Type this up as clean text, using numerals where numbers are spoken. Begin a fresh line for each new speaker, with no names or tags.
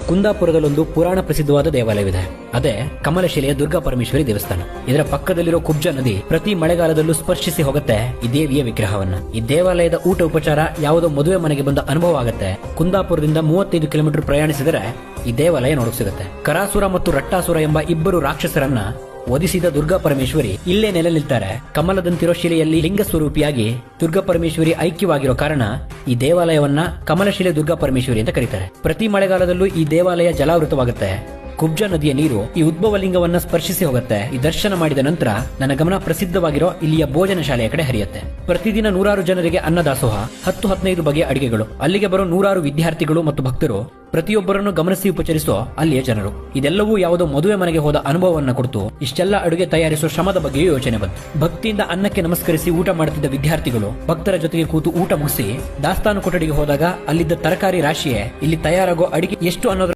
ಕುಂದಾಪುರದಲ್ಲೊಂದು ಪುರಾಣ ಪ್ರಸಿದ್ಧವಾದ ದೇವಾಲಯವಿದೆ. ಅದೇ ಕಮಲಶಿಲೆಯ ದುರ್ಗಾ ಪರಮೇಶ್ವರಿ ದೇವಸ್ಥಾನ. ಇದರ ಪಕ್ಕದಲ್ಲಿರೋ ಕುಬ್ಜಾ ನದಿ ಪ್ರತಿ ಮಳೆಗಾಲದಲ್ಲೂ ಸ್ಪರ್ಶಿಸಿ ಹೋಗುತ್ತೆ ಈ ದೇವಿಯ ವಿಗ್ರಹವನ್ನ. ಈ ದೇವಾಲಯದ ಊಟ ಉಪಚಾರ ಯಾವುದೋ ಮದುವೆ ಮನೆಗೆ ಬಂದ ಅನುಭವ ಆಗುತ್ತೆ. ಕುಂದಾಪುರದಿಂದ 35 ಕಿಲೋಮೀಟರ್ ಪ್ರಯಾಣಿಸಿದರೆ ಈ ದೇವಾಲಯ ನೋಡಕ್ ಸಿಗುತ್ತೆ. ಕರಾಸುರ ಮತ್ತು ರಟ್ಟಾಸುರ ಎಂಬ ಇಬ್ಬರು ರಾಕ್ಷಸರನ್ನ ವಧಿಸಿದ ದುರ್ಗಾ ಪರಮೇಶ್ವರಿ ಇಲ್ಲೇ ನೆಲೆ ನಿಲ್ತಾರೆ. ಕಮಲದಂತಿರೋ ಶಿಲೆಯಲ್ಲಿ ಲಿಂಗ ಸ್ವರೂಪಿಯಾಗಿ ದುರ್ಗಾ ಪರಮೇಶ್ವರಿ ಐಕ್ಯವಾಗಿರೋ ಕಾರಣ ಈ ದೇವಾಲಯವನ್ನ ಕಮಲಶಿಲೆ ದುರ್ಗಾ ಪರಮೇಶ್ವರಿ ಅಂತ ಕರೀತಾರೆ. ಪ್ರತಿ ಮಳೆಗಾಲದಲ್ಲೂ ಈ ದೇವಾಲಯ ಜಲಾವೃತವಾಗುತ್ತೆ. ಕುಬ್ಜಾ ನದಿಯ ನೀರು ಈ ಉದ್ಭವ ಲಿಂಗವನ್ನ ಸ್ಪರ್ಶಿಸಿ ಹೋಗುತ್ತೆ. ಈ ದರ್ಶನ ಮಾಡಿದ ನಂತರ ನನ್ನ ಗಮನ ಪ್ರಸಿದ್ಧವಾಗಿರೋ ಇಲ್ಲಿಯ ಭೋಜನ ಶಾಲೆಯ ಕಡೆ ಹರಿಯುತ್ತೆ. ಪ್ರತಿದಿನ 100 ಜನರಿಗೆ ಅನ್ನದಾಸೋಹ, 10-15 ಬಗೆಯ ಅಡಿಗೆಗಳು. ಅಲ್ಲಿಗೆ ಬರೋ 100 ವಿದ್ಯಾರ್ಥಿಗಳು ಮತ್ತು ಭಕ್ತರು ಪ್ರತಿಯೊಬ್ಬರನ್ನು ಗಮನಿಸಿ ಉಪಚರಿಸೋ ಅಲ್ಲಿಯ ಜನರು. ಇದೆಲ್ಲವೂ ಯಾವುದೋ ಮದುವೆ ಮನೆಗೆ ಹೋದ ಅನುಭವವನ್ನ ಕೊಡ್ತು. ಇಷ್ಟೆಲ್ಲ ಅಡುಗೆ ತಯಾರಿಸುವ ಶ್ರಮದ ಬಗ್ಗೆಯೂ ಯೋಚನೆ ಬಂತು. ಭಕ್ತಿಯಿಂದ ಅನ್ನಕ್ಕೆ ನಮಸ್ಕರಿಸಿ ಊಟ ಮಾಡುತ್ತಿದ್ದ ವಿದ್ಯಾರ್ಥಿಗಳು ಭಕ್ತರ ಜೊತೆಗೆ ಕೂತು ಊಟ ಮುಗಿಸಿ ದಾಸ್ತಾನು ಕೊಠಡಿಗೆ ಹೋದಾಗ ಅಲ್ಲಿದ್ದ ತರಕಾರಿ ರಾಶಿಯೇ ಇಲ್ಲಿ ತಯಾರಾಗೋ ಅಡಿಗೆ ಎಷ್ಟು ಅನ್ನೋದ್ರ